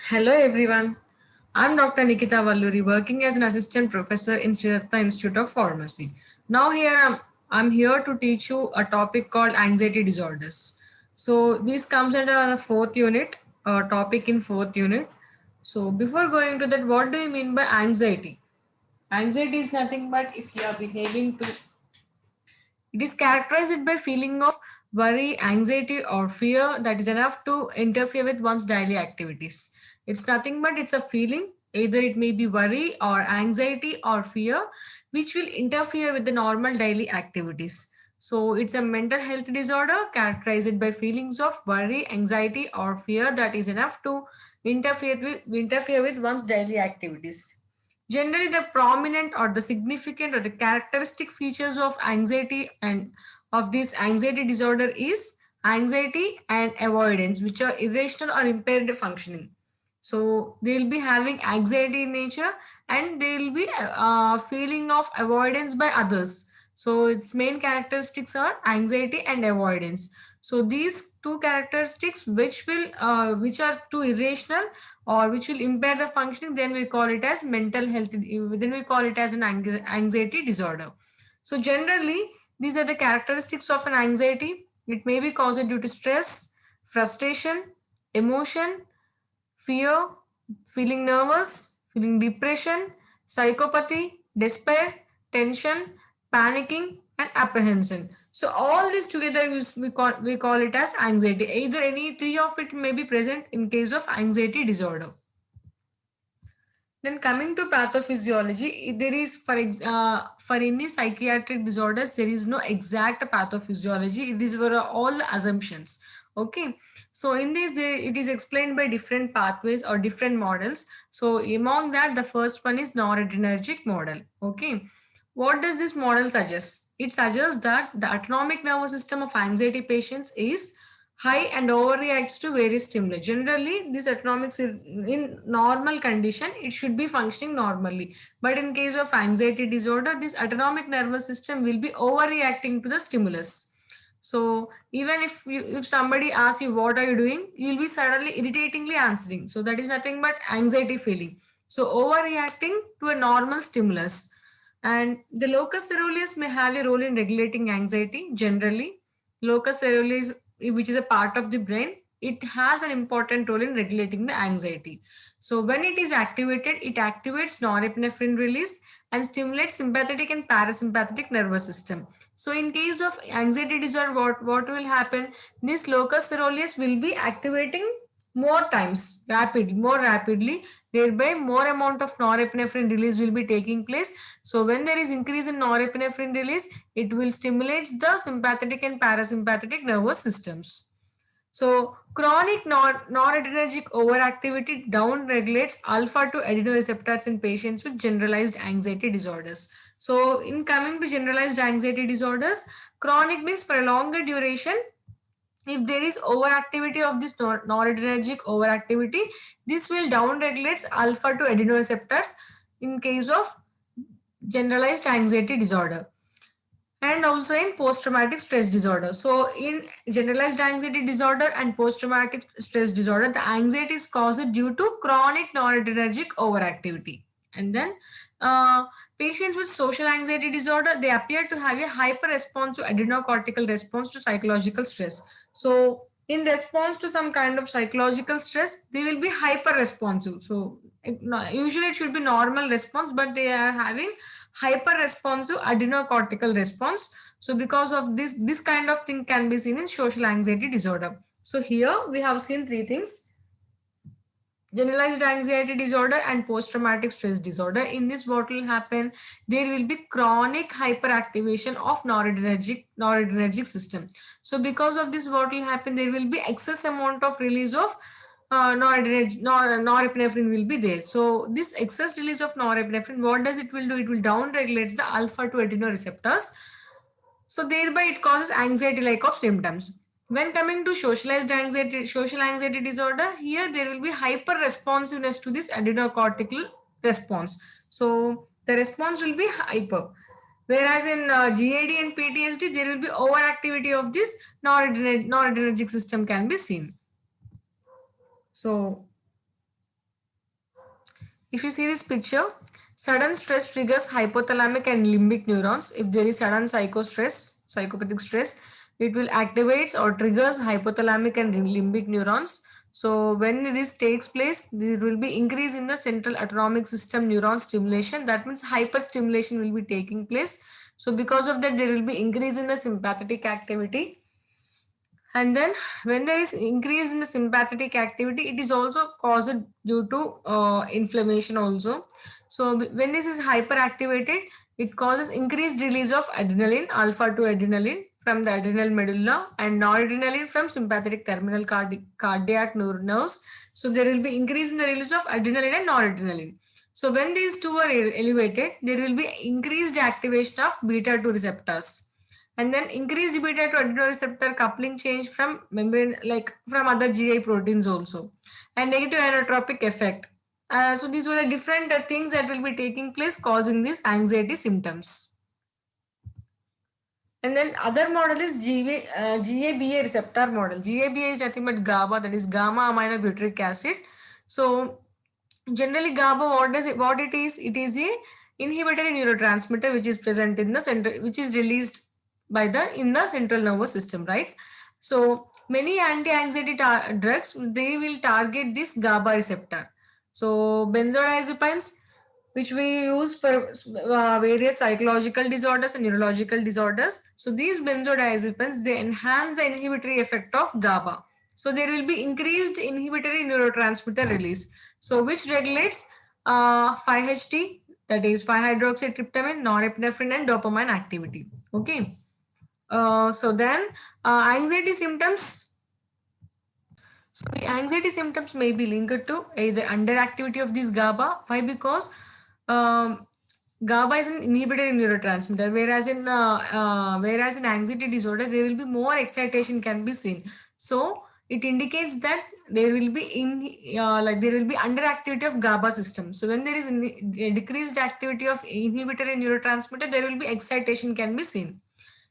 Hello everyone. I'm Dr. Nikita Valluri, working as an assistant professor in Siddhartha Institute of Pharmacy. Now here I'm here to teach you a topic called anxiety disorders. So this comes under the fourth unit, topic in fourth unit. So before going to that, what do you mean by anxiety? Anxiety is nothing but if you are behaving to it is characterized by feeling of worry, anxiety, or fear that is enough to interfere with one's daily activities. It's nothing but it's a feeling, either it may be worry or anxiety or fear, which will interfere with the normal daily activities. So it's a mental health disorder characterized by feelings of worry, anxiety, or fear that is enough to interfere with one's daily activities. Generally, the prominent or the significant or the characteristic features of anxiety and of this anxiety disorder is anxiety and avoidance, which are irrational or impaired functioning. So they'll be having anxiety in nature and they'll be feeling of avoidance by others. So its main characteristics are anxiety and avoidance. So these two characteristics which are too irrational or which will impair the functioning, then we call it as mental health, then we call it as an anxiety disorder. So generally these are the characteristics of an anxiety. It may be caused due to stress, frustration, emotion, fear, feeling nervous, feeling depression, psychopathy, despair, tension, panicking, and apprehension. So all this together we call it as anxiety. Either any three of it may be present in case of anxiety disorder. Then coming to pathophysiology, there is for any psychiatric disorders there is no exact pathophysiology. These were all assumptions. Okay, so in this it is explained by different pathways or different models. So among that, the first one is noradrenergic model. Okay, what does this model suggest? It suggests that the autonomic nervous system of anxiety patients is high and overreacts to various stimuli. Generally, this autonomic in normal condition, it should be functioning normally. But in case of anxiety disorder, this autonomic nervous system will be overreacting to the stimulus. So even if somebody asks you what are you doing, you'll be suddenly irritatingly answering. So that is nothing but anxiety feeling. So overreacting to a normal stimulus. And the locus ceruleus may have a role in regulating anxiety generally. Locus ceruleus, which is a part of the brain, it has an important role in regulating the anxiety. So when it is activated, it activates norepinephrine release and stimulates sympathetic and parasympathetic nervous system. So in case of anxiety disorder, what will happen? This locus ceruleus will be activating more rapidly, thereby more amount of norepinephrine release will be taking place. So when there is increase in norepinephrine release, it will stimulate the sympathetic and parasympathetic nervous systems. So chronic noradrenergic overactivity downregulates alpha 2 adenoreceptors in patients with generalized anxiety disorders. So in coming to generalized anxiety disorders, chronic means for a longer duration. If there is overactivity of this noradrenergic overactivity, this will downregulates alpha 2 adenoreceptors in case of generalized anxiety disorder and also in post-traumatic stress disorder. So in generalized anxiety disorder and post-traumatic stress disorder, the anxiety is caused due to chronic noradrenergic overactivity. And then patients with social anxiety disorder, they appear to have a hyper response to adrenocortical response to psychological stress. So in response to some kind of psychological stress, they will be hyper responsive. So usually it should be normal response, but they are having hyper responsive adrenocortical response. So because of this kind of thing can be seen in social anxiety disorder. So here we have seen three things: generalized anxiety disorder and post-traumatic stress disorder. In this, what will happen? There will be chronic hyperactivation of noradrenergic system. So because of this, what will happen? There will be excess amount of release of norepinephrine will be there. So this excess release of norepinephrine, what does it will do? It will down regulate the alpha 2 adenoreceptors, so thereby it causes anxiety like of symptoms. When coming to social anxiety disorder, here there will be hyper responsiveness to this adrenocortical response. So the response will be hyper. Whereas in GAD and PTSD, there will be overactivity of this noradrenergic system can be seen. So If you see this picture, sudden stress triggers hypothalamic and limbic neurons. If there is sudden psychopathic stress, it will activate or triggers hypothalamic and limbic neurons. So when this takes place, there will be increase in the central autonomic system neuron stimulation. That means hyperstimulation will be taking place. So because of that, there will be increase in the sympathetic activity. And then when there is increase in the sympathetic activity, it is also caused due to inflammation also. So when this is hyperactivated, it causes increased release of adrenaline, alpha 2 adrenaline from the adrenal medulla and noradrenaline from sympathetic terminal cardiac nerves. So there will be increase in the release of adrenaline and noradrenaline. So when these two are elevated, there will be increased activation of beta 2 receptors, and then increased beta to adrenoreceptor coupling change from membrane, like from other GI proteins also, and negative inotropic effect. So these were the different things that will be taking place causing these anxiety symptoms. And then other model is GABA receptor model. GABA is nothing but GABA, that is gamma aminobutyric acid. So generally GABA, what it is? It is a inhibitory neurotransmitter which is present in the center, which is released by the in the central nervous system, right? So many anti-anxiety drugs, they will target this GABA receptor. So benzodiazepines, which we use for various psychological disorders and neurological disorders. So these benzodiazepines, they enhance the inhibitory effect of GABA. So there will be increased inhibitory neurotransmitter release. So which regulates 5-HT, that is 5-hydroxytryptamine, norepinephrine, and dopamine activity. Okay. So then anxiety symptoms. So the anxiety symptoms may be linked to either underactivity of this GABA. Why? Because um, GABA is an inhibitory neurotransmitter, whereas in anxiety disorder there will be more excitation can be seen. So it indicates that there will be there will be underactivity of GABA system. So when there is a decreased activity of inhibitory neurotransmitter, there will be excitation can be seen.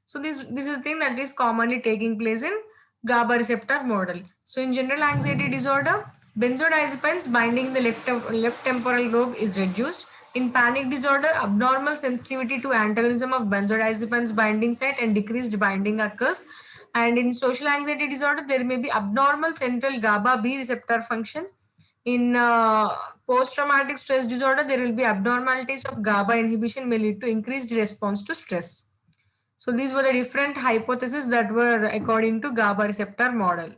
So this is the thing that is commonly taking place in GABA receptor model. So in general anxiety disorder, benzodiazepines binding the left temporal lobe is reduced. In panic disorder, abnormal sensitivity to antagonism of benzodiazepines binding site and decreased binding occurs. And in social anxiety disorder, there may be abnormal central GABA B receptor function. In post-traumatic stress disorder, there will be abnormalities of GABA inhibition may lead to increased response to stress. So these were the different hypotheses that were according to GABA receptor model.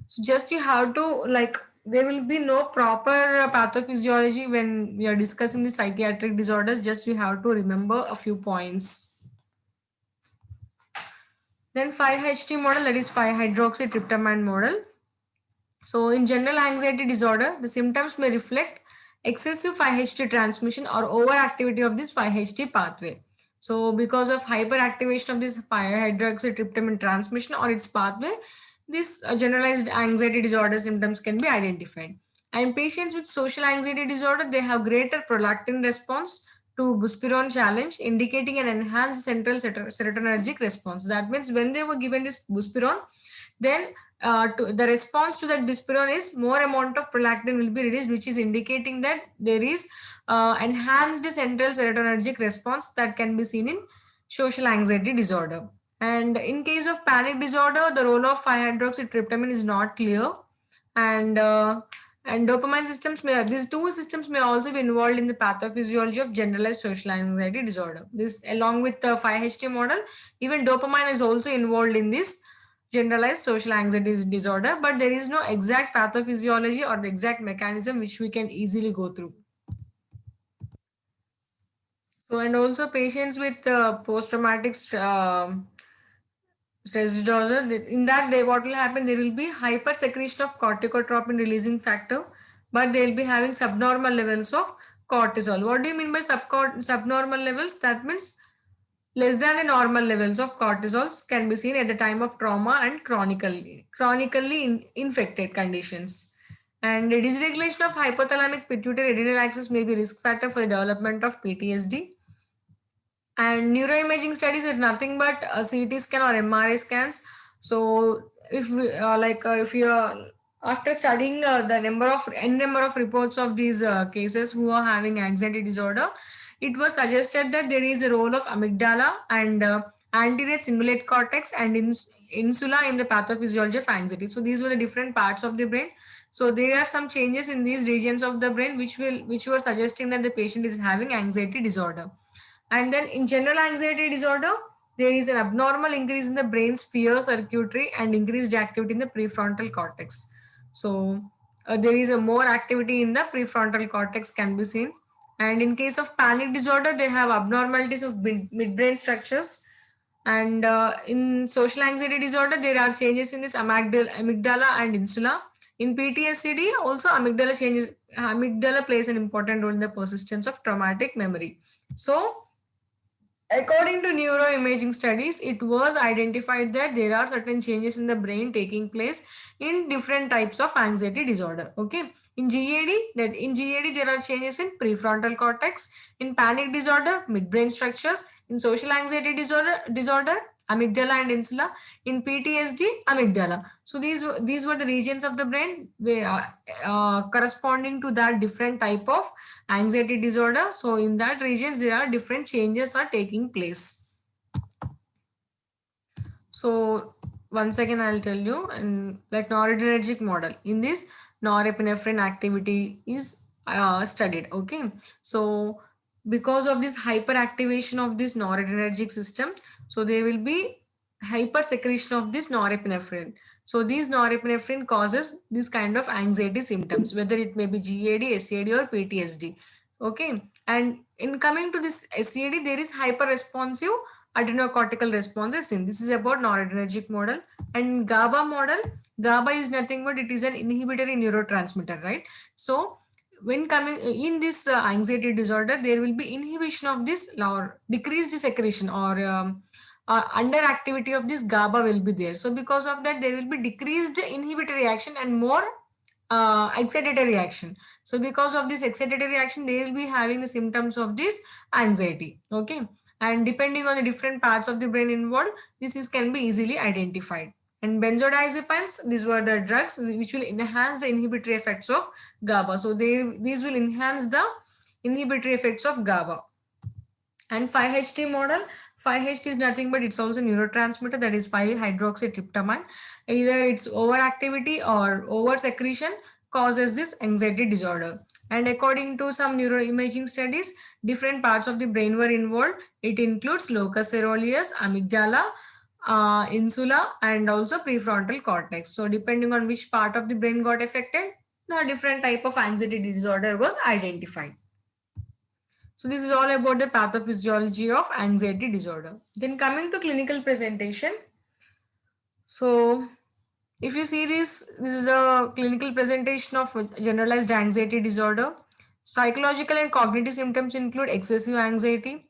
So just you have to, like, there will be no proper pathophysiology when we are discussing the psychiatric disorders. Just you have to remember a few points. Then 5-HT model, that is 5-hydroxytryptamine model. So in general anxiety disorder, the symptoms may reflect excessive 5-HT transmission or overactivity of this 5-HT pathway. So because of hyperactivation of this 5-hydroxytryptamine transmission or its pathway, this generalized anxiety disorder symptoms can be identified. And patients with social anxiety disorder, they have greater prolactin response to buspirone challenge, indicating an enhanced central serotonergic response. That means when they were given this buspirone, then the response to that buspirone is more amount of prolactin will be released, which is indicating that there is enhanced central serotonergic response that can be seen in social anxiety disorder. And in case of panic disorder, the role of 5-hydroxytryptamine is not clear, and dopamine systems may, these two systems may also be involved in the pathophysiology of generalized social anxiety disorder. This, along with the 5-HT model, even dopamine is also involved in this generalized social anxiety disorder, but there is no exact pathophysiology or the exact mechanism which we can easily go through. So, and also patients with post-traumatic stress disorder, in that they, what will happen, there will be hyper secretion of corticotropin releasing factor, but they will be having subnormal levels of cortisol. What do you mean by subnormal levels? That means less than the normal levels of cortisols can be seen at the time of trauma and chronically infected conditions. And the dysregulation of hypothalamic pituitary adrenal axis may be risk factor for the development of PTSD. And neuroimaging studies is nothing but CT scan or MRI scans. So if we if you After studying the number of reports of these cases who are having anxiety disorder, it was suggested that there is a role of amygdala and anterior cingulate cortex and insula in the pathophysiology of anxiety. So these were the different parts of the brain. So there are some changes in these regions of the brain which were suggesting that the patient is having anxiety disorder. And then in general anxiety disorder, there is an abnormal increase in the brain's fear circuitry and increased activity in the prefrontal cortex. So there is a more activity in the prefrontal cortex can be seen. And in case of panic disorder, they have abnormalities of midbrain structures. And in social anxiety disorder, there are changes in this amygdala and insula. In PTSD, also amygdala changes. Amygdala plays an important role in the persistence of traumatic memory. So according to neuroimaging studies, it was identified that there are certain changes in the brain taking place in different types of anxiety disorder. Okay, in GAD there are changes in prefrontal cortex. In panic disorder, midbrain structures. In social anxiety disorder, amygdala and insula. In PTSD, amygdala. So these were the regions of the brain where, corresponding to that different type of anxiety disorder. So in that regions, there are different changes are taking place. So once again, I'll tell you, and like noradrenergic model. In this, norepinephrine activity is studied. Okay, so because of this hyperactivation of this noradrenergic system, so there will be hyper secretion of this norepinephrine. So these norepinephrine causes this kind of anxiety symptoms, whether it may be GAD, SAD, or PTSD. Okay, and in coming to this SAD, there is hyper responsive adrenocortical responses in. This is about noradrenergic model. And GABA model, GABA is nothing but it is an inhibitory neurotransmitter, right? So when coming in this anxiety disorder, there will be inhibition of this or decreased secretion or under activity of this GABA will be there. So because of that, there will be decreased inhibitory action and more excitatory reaction. So because of this excitatory reaction, they will be having the symptoms of this anxiety. Okay, and depending on the different parts of the brain involved, this is can be easily identified. And benzodiazepines, these were the drugs which will enhance the inhibitory effects of GABA. So these will enhance the inhibitory effects of GABA. And 5-HT model, 5-HT is nothing but it's also neurotransmitter, that is 5-hydroxytryptamine. Either its overactivity or over secretion causes this anxiety disorder. And according to some neuroimaging studies, different parts of the brain were involved. It includes locus coeruleus, amygdala, insula, and also prefrontal cortex. So depending on which part of the brain got affected, the different type of anxiety disorder was identified. So this is all about the pathophysiology of anxiety disorder. Then coming to clinical presentation. So if you see this is a clinical presentation of generalized anxiety disorder. Psychological and cognitive symptoms include excessive anxiety,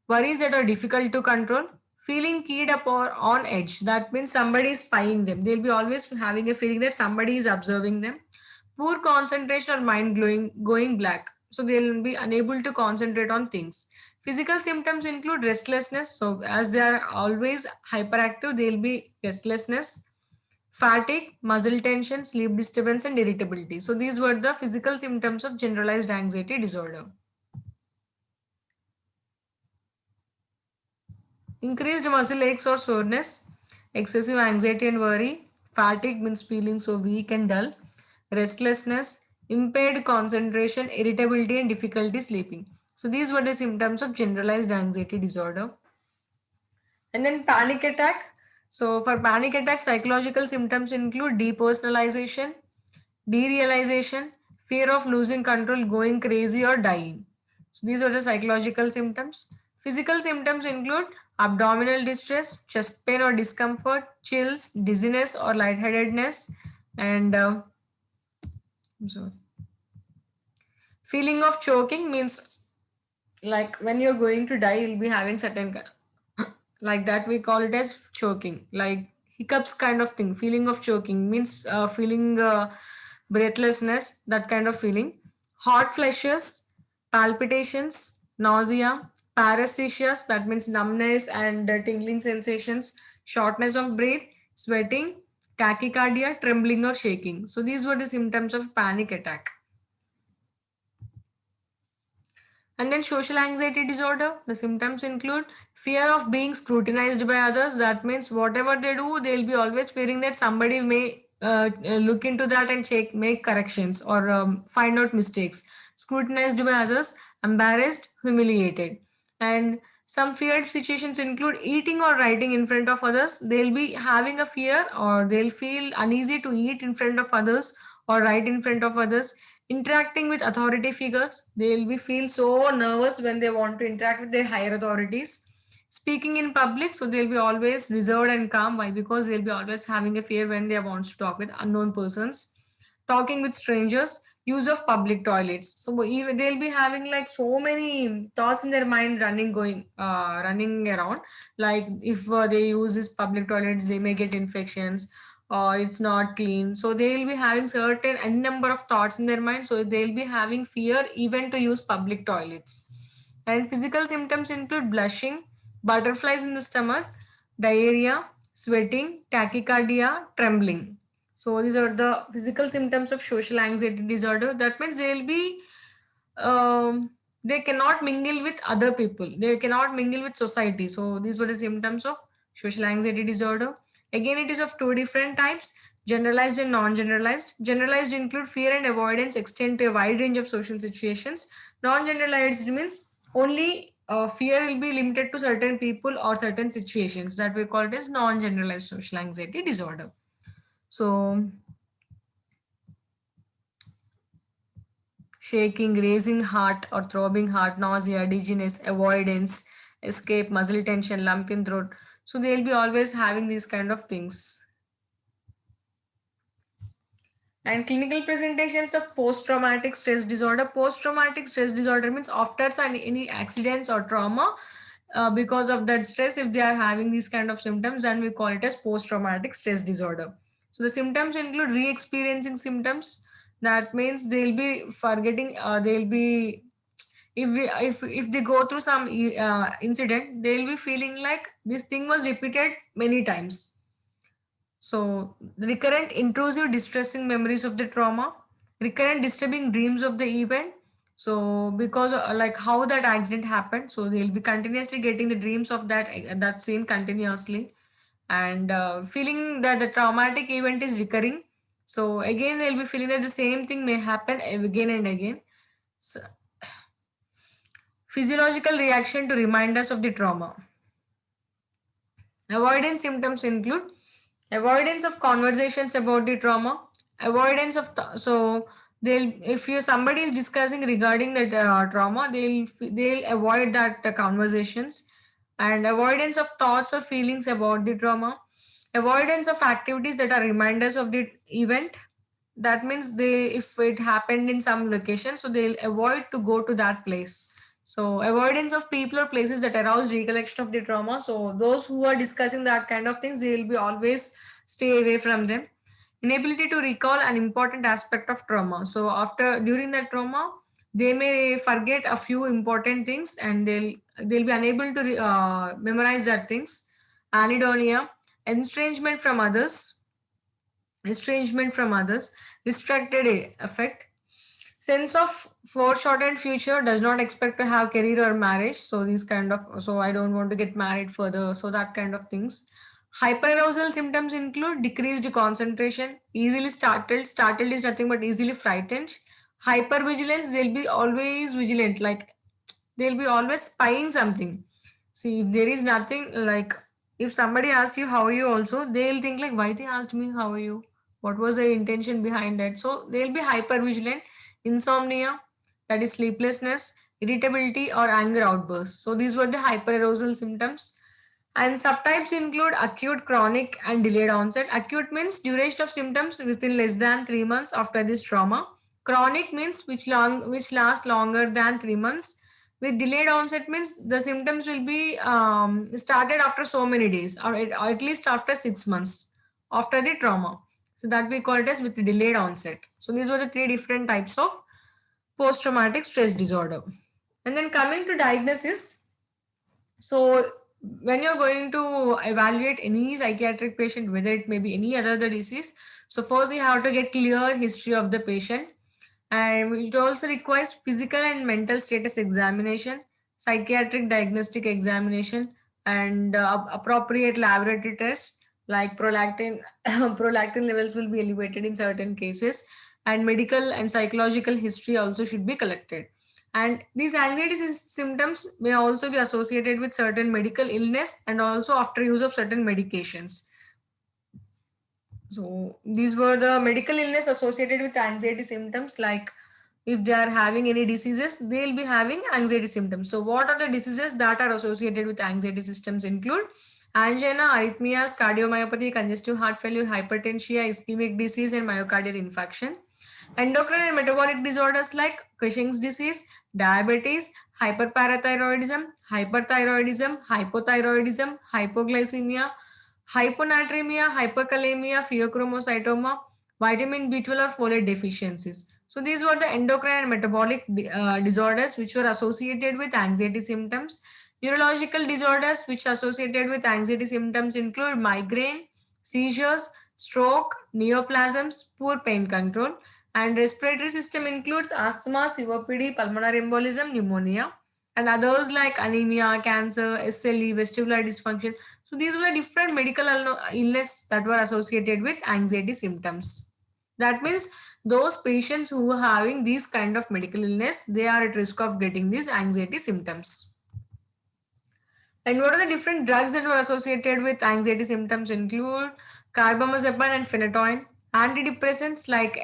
worries that are difficult to control, feeling keyed up or on edge. That means somebody is spying them. They'll be always having a feeling that somebody is observing them. Poor concentration or mind going black. So they'll be unable to concentrate on things. Physical symptoms include restlessness. So as they are always hyperactive, they'll be restlessness, fatigue, muscle tension, sleep disturbance, and irritability. So these were the physical symptoms of generalized anxiety disorder. Increased muscle aches or soreness, excessive anxiety and worry, fatigue means feeling so weak and dull, restlessness, impaired concentration, irritability, and difficulty sleeping. So these were the symptoms of generalized anxiety disorder. And then panic attack. So for panic attack, psychological symptoms include depersonalization, derealization, fear of losing control, going crazy, or dying. So these are the psychological symptoms. Physical symptoms include abdominal distress, chest pain or discomfort, chills, dizziness or lightheadedness, and I'm sorry. Feeling of choking means like when you're going to die, you'll be having certain like that. We call it as choking, like hiccups kind of thing. Feeling of choking means feeling breathlessness, that kind of feeling. Hot flashes, palpitations, nausea, paresthesias, that means numbness and tingling sensations, shortness of breath, sweating, tachycardia, trembling or shaking. So these were the symptoms of panic attack. And then social anxiety disorder, the symptoms include fear of being scrutinized by others. That means whatever they do, they'll be always fearing that somebody may look into that and make corrections or find out mistakes. Scrutinized by others, embarrassed, humiliated. And some feared situations include eating or writing in front of others. They'll be having a fear or they'll feel uneasy to eat in front of others or write in front of others. Interacting with authority figures, they'll be feel so nervous when they want to interact with their higher authorities. Speaking in public, so they'll be always reserved and calm. Why? Because they'll be always having a fear when they want to talk with unknown persons. Talking with strangers, use of public toilets. So even they'll be having like so many thoughts in their mind running around. Like if they use this public toilets, they may get infections or it's not clean. So they will be having certain n number of thoughts in their mind. So they'll be having fear even to use public toilets. And physical symptoms include blushing, butterflies in the stomach, diarrhea, sweating, tachycardia, trembling. So these are the physical symptoms of social anxiety disorder. That means they cannot mingle with other people. They cannot mingle with society. So these were the symptoms of social anxiety disorder. Again, it is of two different types: generalized and non-generalized. Generalized include fear and avoidance extend to a wide range of social situations. Non-generalized means only fear will be limited to certain people or certain situations, that we call it as non-generalized social anxiety disorder. So shaking, raising heart or throbbing heart, nausea, dizziness, avoidance, escape, muscle tension, lump in throat. So they'll be always having these kind of things. And clinical presentations of post-traumatic stress disorder. Post-traumatic stress disorder means after any accidents or trauma, because of that stress, if they are having these kind of symptoms, then we call it as post-traumatic stress disorder. So the symptoms include re-experiencing symptoms. That means they'll be forgetting. They'll be if they go through some incident, they'll be feeling like this thing was repeated many times. So, recurrent intrusive distressing memories of the trauma, recurrent disturbing dreams of the event. So, because like how that accident happened, so they'll be continuously getting the dreams of that scene continuously, and feeling that the traumatic event is recurring. So again, they'll be feeling that the same thing may happen again and again. So, physiological reaction to reminders of the trauma. Avoidance symptoms include avoidance of conversations about the trauma, avoidance of so they'll if you somebody is discussing regarding that trauma, they'll avoid that conversations, and avoidance of thoughts or feelings about the trauma, avoidance of activities that are reminders of the event. That means they if it happened in some location, so they'll avoid to go to that place. So avoidance of people or places that arouse recollection of the trauma. So those who are discussing that kind of things, they will be always stay away from them. Inability to recall an important aspect of trauma. So after during that trauma, they may forget a few important things and they'll be unable to memorize that things. Anhedonia, estrangement from others, distracted affect, sense of foreshortened future, does not expect to have career or marriage. So these kind of, so I don't want to get married further, so that kind of things. Hyperarousal symptoms include decreased concentration, easily startled is nothing but easily frightened. Hypervigilance, they'll be always vigilant, like they'll be always spying something. See, if there is nothing, like if somebody asks you how are you also, they'll think like why they asked me how are you, what was the intention behind that. So they'll be hyper vigilant. Insomnia, that is sleeplessness, irritability or anger outbursts. So these were the hyperarousal symptoms. And subtypes include acute, chronic, and delayed onset. Acute means duration of symptoms within less than 3 months after this trauma. Chronic means which lasts longer than 3 months. With delayed onset means the symptoms will be started after so many days, or at least after 6 months after the trauma. So that we call it as with delayed onset. So these were the three different types of post-traumatic stress disorder. And then coming to diagnosis, so when you're going to evaluate any psychiatric patient, whether it may be any other the disease, so first you have to get clear history of the patient, and it also requires physical and mental status examination, psychiatric diagnostic examination, and appropriate laboratory tests like prolactin. Prolactin levels will be elevated in certain cases, and medical and psychological history also should be collected. And these anxiety symptoms may also be associated with certain medical illness and also after use of certain medications. So these were the medical illness associated with anxiety symptoms. Like if they are having any diseases, they'll be having anxiety symptoms. So what are the diseases that are associated with anxiety systems include angina, arrhythmias, cardiomyopathy, congestive heart failure, hypertension, ischemic disease, and myocardial infarction. Endocrine and metabolic disorders like Cushing's disease, diabetes, hyperparathyroidism, hyperthyroidism, hypothyroidism, hypoglycemia, hyponatremia, hyperkalemia, pheochromocytoma, vitamin B12 or folate deficiencies. So these were the endocrine and metabolic disorders which were associated with anxiety symptoms. Neurological disorders which are associated with anxiety symptoms include migraine, seizures, stroke, neoplasms, poor pain control, and respiratory system includes asthma, COPD, pulmonary embolism, pneumonia, and others like anemia, cancer, SLE, vestibular dysfunction. So these were different medical illness that were associated with anxiety symptoms. That means those patients who are having these kind of medical illness, they are at risk of getting these anxiety symptoms. And what are the different drugs that were associated with anxiety symptoms include carbamazepine and phenytoin, antidepressants like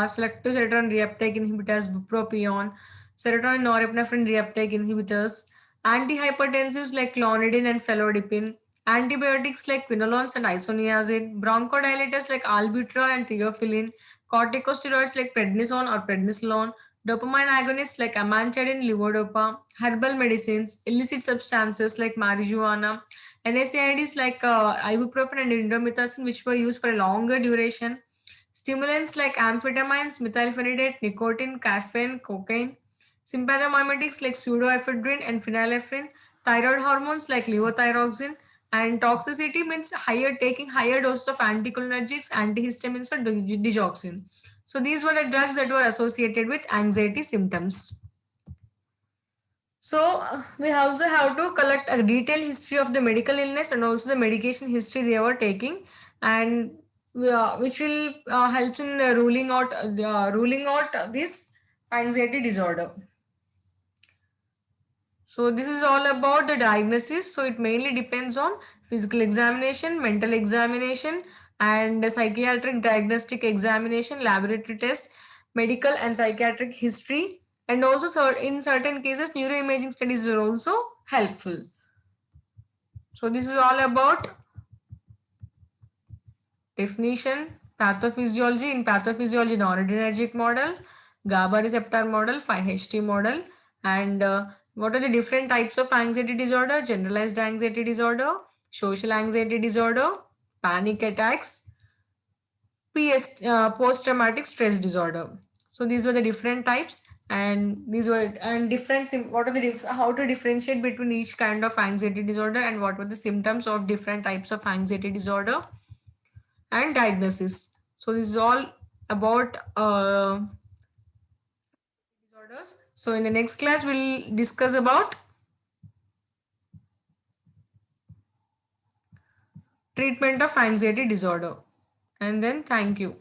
selective serotonin reuptake inhibitors, bupropion, serotonin norepinephrine reuptake inhibitors, antihypertensives like clonidine and felodipine, antibiotics like quinolones and isoniazid, bronchodilators like albuterol and theophylline, corticosteroids like prednisone or prednisolone, dopamine agonists like amantadine, levodopa, herbal medicines, illicit substances like marijuana, NSAIDs like ibuprofen and indomethacin, which were used for a longer duration, stimulants like amphetamines, methylphenidate, nicotine, caffeine, cocaine, sympathomimetics like pseudoephedrine and phenylephrine, thyroid hormones like levothyroxine, and toxicity means higher taking higher doses of anticholinergics, antihistamines, or digoxin. So these were the drugs that were associated with anxiety symptoms. So we also have to collect a detailed history of the medical illness and also the medication history they were taking, and which will helps in ruling out this anxiety disorder. So this is all about the diagnosis. So it mainly depends on physical examination, mental examination, and psychiatric diagnostic examination, laboratory tests, medical and psychiatric history, and also in certain cases, neuroimaging studies are also helpful. So this is all about definition, pathophysiology. In pathophysiology, noradrenergic model, GABA receptor model, 5-HT model, and what are the different types of anxiety disorder? Generalized anxiety disorder, social anxiety disorder, panic attacks, post-traumatic stress disorder. So these were the different types, and these were and different. What are the how to differentiate between each kind of anxiety disorder, and what were the symptoms of different types of anxiety disorder and diagnosis. So this is all about disorders. So in the next class, we'll discuss about treatment of anxiety disorder. And then thank you.